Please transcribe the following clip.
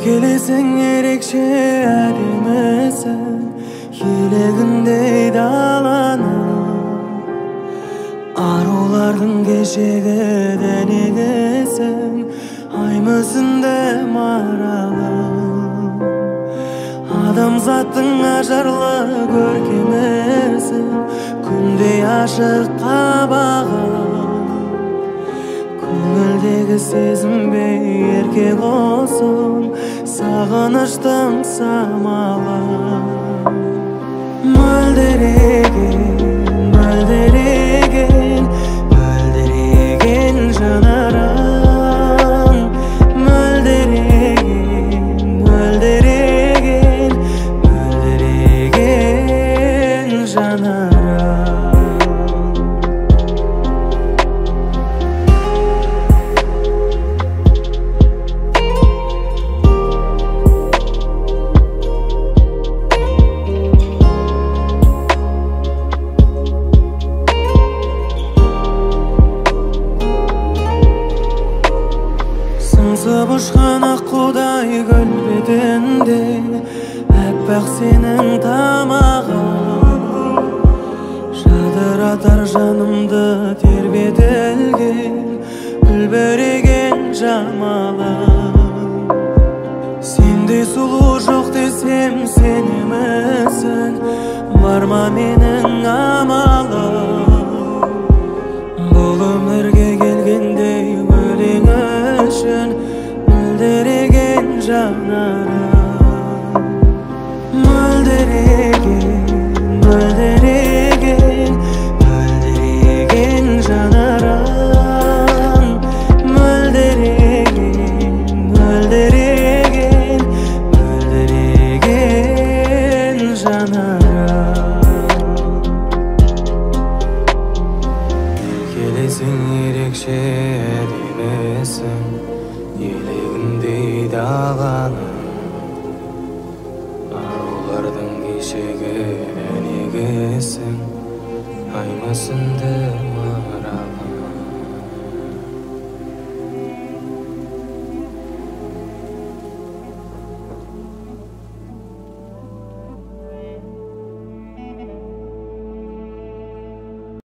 Келесің ерекше әдемісің, елегіндей даланың, арулардың кешегі дәнегесің, ай мүсінді маралым. Адамзаттың ажарлы көркемісің, күндей ашық қабағың, көңілдегі сезімбей ерке қосым, сағыныштың самалы. Мөлдіреген, мөлдіреген, мөлдіреген жанарың, мөлдіреген, мөлдіреген, мөлдіреген жанарың. Сыңсып ұшқан аққудай гүл бетінде, әппақ сенің тамағың, жадыратар жанымды тербетілген, үлбіреген жамалың. Сендей сұлу жоқ десем сенемісің, бар ма менің амалым? Бұл өмірге келгендей өлең үшін мөлдіреген жанарың, мөлдіреген, мөлдіреген, мөлдіреген жанарың, мөлдіреген, мөлдіреген, мөлдіреген жанарың. Келесің ерекше әдемісің, елегіндей даланың, арулардың кешегі дәнегесің, ай мүсінді